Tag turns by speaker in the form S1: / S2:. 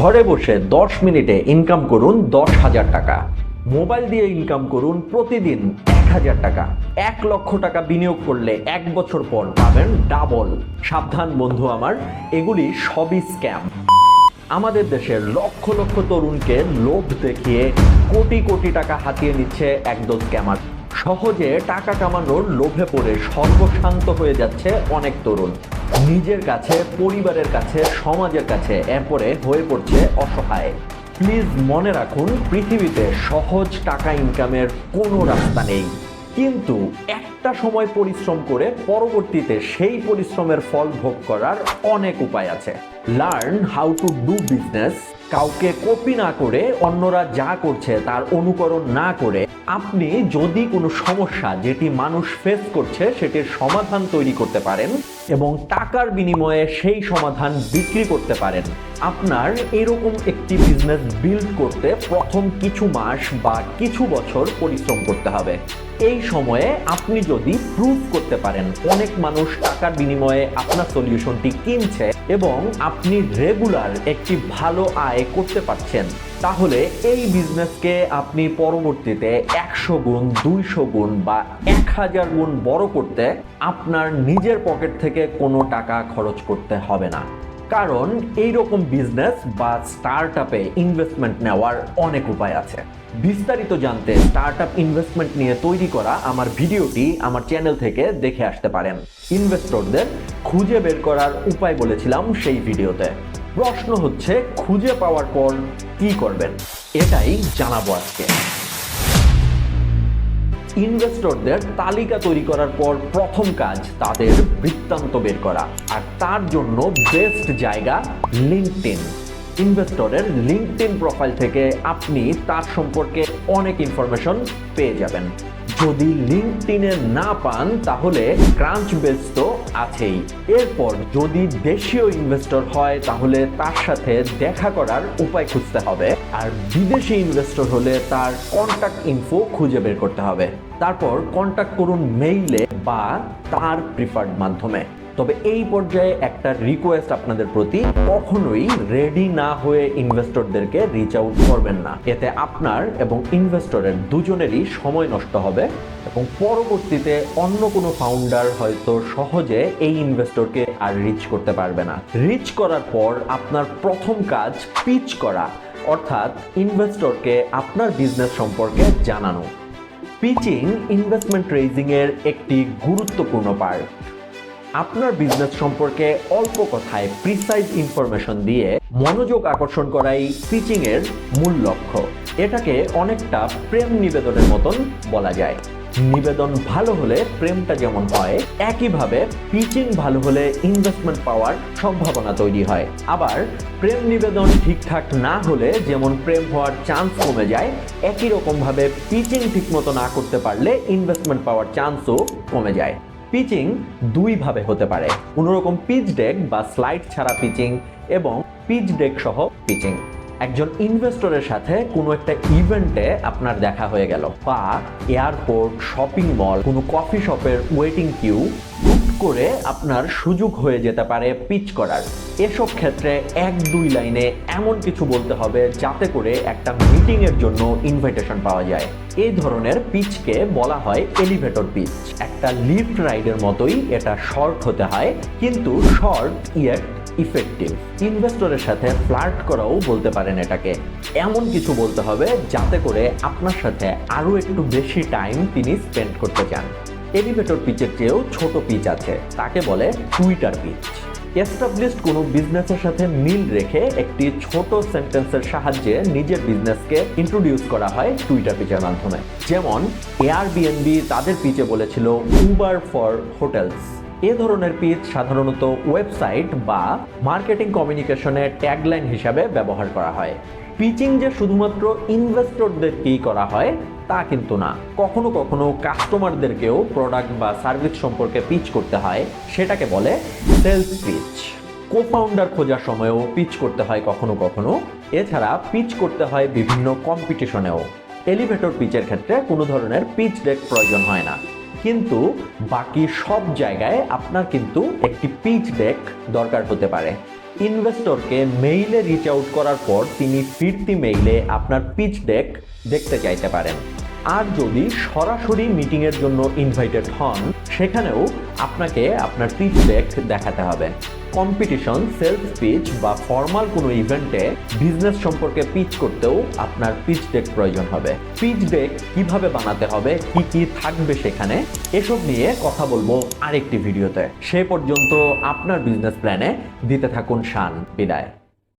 S1: ঘরে বসে 10 মিনিটে ইনকাম করুন 10,000 টাকা। মোবাইল দিয়ে ইনকাম করুন প্রতিদিন 1,000 টাকা। 1 লক্ষ টাকা বিনিয়োগ করলে 1 বছর পর পাবেন ডাবল। সাবধান বন্ধু আমার, এগুলি সবই স্ক্যাম। আমাদের দেশের লক্ষ লক্ষ তরুণকে লোভ দেখিয়ে কোটি কোটি টাকা হাতিয়ে নিচ্ছে একদল স্ক্যামার। সহজে টাকা কামানোর লোভে পড়ে সর্বশান্ত হয়ে যাচ্ছে অনেক তরুণ। নিজের কাছে, পরিবারের কাছে, সমাজের কাছে এরপরে হয়ে পড়ছে অসহায়। প্লিজ মনে রাখুন, পৃথিবীতে সহজ টাকা ইনকামের কোনো রাস্তা নেই, কিন্তু একটা সময় পরিশ্রম করে পরবর্তীতে সেই পরিশ্রমের ফল ভোগ করার অনেক উপায় আছে। Learn how to do business. কাউকে কপি না করে, অন্যরা যা করছে তার অনুকরণ না করে, আপনি যদি কোনো সমস্যা যেটি মানুষ ফেস করছে সেটির সমাধান তৈরি করতে পারেন এবং টাকার বিনিময়ে সেই সমাধান বিক্রি করতে পারেন, আপনার এরকম একটি বিজনেস বিল্ড করতে প্রথম কিছু মাস বা কিছু বছর পরিশ্রম করতে হবে। এই সময়ে আপনি যদি প্রুভ করতে পারেন অনেক মানুষ টাকার বিনিময়ে আপনার সলিউশনটি কিনছে এবং আপনি রেগুলার একটি ভালো আয় করতে পারছেন, তাহলে এই বিজনেসকে আপনি পরবর্তীতে 100 গুণ, 200 গুণ বা 1000 গুণ বড় করতে আপনার নিজের পকেট থেকে কোনো টাকা খরচ করতে হবে না। কারণ এইরকম বিজনেস বা স্টার্টআপে ইনভেস্টমেন্ট নেওয়ার অনেক উপায় আছে। বিস্তারিত জানতে স্টার্টআপ ইনভেস্টমেন্ট নিয়ে তৈরি করা আমার ভিডিওটি আমার চ্যানেল থেকে দেখে আসতে পারেন। ইনভেস্টরদের খুঁজে বের করার উপায় বলেছিলাম সেই ভিডিওতে। প্রশ্ন হচ্ছে, খুঁজে পাওয়ার পর কি করবেন? এটাই জানাবো আজকে। ইনভেস্টরদের তালিকা তৈরি করার পর প্রথম কাজ তাদের বৃত্তান্ত বের করা, আর তার জন্য বেস্ট জায়গা লিঙ্কডইন। ইনভেস্টরের লিঙ্কডইন প্রোফাইল থেকে আপনি তার সম্পর্কে অনেক ইনফরমেশন পেয়ে যাবেন। যদি লিঙ্কডইনে না পান তাহলে ক্রাঞ্চবেস তো আছেই। এরপর যদি দেশীয় ইনভেস্টর হয় তাহলে তার সাথে দেখা করার উপায় খুঁজতে হবে, আর বিদেশি ইনভেস্টর হলে তার কন্ট্যাক্ট ইনফো খুঁজে বের করতে হবে। তারপর কন্ট্যাক্ট করুন মেইলে বা তার প্রিফার্ড মাধ্যমে। তবে এই পর্যায়ে একটা রিকোয়েস্ট আপনাদের প্রতি, কখনোই রেডি না হয়ে ইনভেস্টরদেরকে রিচ আউট করবেন না। এতে আপনার এবং ইনভেস্টরের দুজনেরই সময় নষ্ট হবে এবং পরবর্তীতে অন্য কোনো ফাউন্ডার হয়তো সহজে এই ইনভেস্টরকে আর রিচ করতে পারবে না। রিচ করার পর আপনার প্রথম কাজ পিচ করা, অর্থাৎ ইনভেস্টরকে আপনার বিজনেস সম্পর্কে জানানো। পিচিং ইনভেস্টমেন্ট রেজিং এর একটি গুরুত্বপূর্ণ পার্ট। আপনার বিজনেস সম্পর্কে অল্প কথায় প্রিসাইজ ইনফরমেশন দিয়ে মনোযোগ আকর্ষণ করাই পিচিং এর মূল লক্ষ্য। এটাকে অনেকটা প্রেম নিবেদনের মতন বলা যায়। নিবেদন ভালো হলে প্রেমটা যেমন হয়, একইভাবে পিচিং ভালো হলে ইনভেস্টমেন্ট পাওয়ার সম্ভাবনা তৈরি হয়। আবার প্রেম নিবেদন ঠিকঠাক না হলে যেমন প্রেম হওয়ার চান্স কমে যায়, একই রকমভাবে পিচিং ঠিকমতো না করতে পারলে ইনভেস্টমেন্ট পাওয়ার চান্সও কমে যায়। পিচিং দুই ভাবে হতে পারে, কোনোরকম পিচ ডেক বা স্লাইড ছাড়া পিচিং এবং পিচ ডেক সহ পিচিং। একজন ইনভেস্টরের সাথে কোনো একটা ইভেন্টে আপনার দেখা হয়ে গেল, বা এয়ারপোর্ট, শপিং মল, কোনো কফি শপের ওয়েটিং কিউ, হুট করে আপনার সুযোগ হয়ে যেতে পারে পিচ করার। এসব ক্ষেত্রে 1-2 লাইনে এমন কিছু বলতে হবে যাতে করে একটা মিটিং এর জন্য ইনভাইটেশন পাওয়া যায়। এই ধরনের পিচকে বলা হয় এলিভেটর পিচ। একটা লিফট রাইডের মতোই এটা শর্ট হতে হয়, কিন্তু শর্ট ইয়েট ইফেক্টিভ। ইনভেস্টরের সাথে ফ্লার্ট করাও বলতে পারেন এটাকে। এমন কিছু বলতে হবে যাতে করে আপনার সাথে আরো একটু বেশি টাইম তিনি স্পেন্ড করতে চান। এলিভেটর পিচের চেয়েও ছোট পিচ আছে, তাকে বলে টুইটার পিচ। এস্টাবলিশড কোনো বিজনেসের সাথে মিল রেখে একটি ছোট সেন্টেন্সের সাহায্যে নিজের বিজনেসকে ইন্ট্রোডিউস করা হয় টুইটার পিচের মাধ্যমে। যেমন এয়ারবিএনবি তাদের পিচে বলেছিল উবার ফর হোটেলস। এ ধরনের পিচ সাধারণত ওয়েবসাইট বা মার্কেটিং কমিউনিকেশনের ট্যাগলাইন হিসাবে ব্যবহার করা হয়। পিচিং যে শুধুমাত্র ইনভেস্টরদেরকেই করা হয় তা কিন্তু না, কখনো কখনো কাস্টমারদেরকেও প্রোডাক্ট বা সার্ভিস সম্পর্কে পিচ করতে হয়, সেটাকে বলে সেলস পিচ। কোফাউন্ডার খোঁজার সময়ও পিচ করতে হয় কখনো কখনো। এছাড়া পিচ করতে হয় বিভিন্ন কম্পিটিশনেও। এলিভেটর পিচের ক্ষেত্রে কোনো ধরনের পিচ ডেক প্রয়োজন হয় না, কিন্তু বাকি সব জায়গায় আপনার কিন্তু একটি পিচ ডেক দরকার হতে পারে। ইনভেস্টরকে মেইলে রিচ আউট করার পর তিনি ফিরতি মেইলে আপনার পিচ ডেক দেখতে চাইতে পারেন। আর যদি সরাসরি মিটিংয়ের জন্য ইনভাইটেড হন, সেখানেও আপনাকে আপনার পিচ ডেক দেখাতে হবে। কম্পিটিশন, সেলস পিচ বা ফর্মাল কোনো ইভেন্টে বিজনেস সম্পর্কে পিচ করতেও আপনার পিচ ডেক প্রয়োজন হবে। পিচ ডেক কিভাবে বানাতে হবে, কি কি থাকবে সেখানে, এসব নিয়ে কথা বলবো আরেকটি ভিডিওতে। সে পর্যন্ত আপনার বিজনেস প্ল্যানে দিতে থাকুন শান। বিদায়।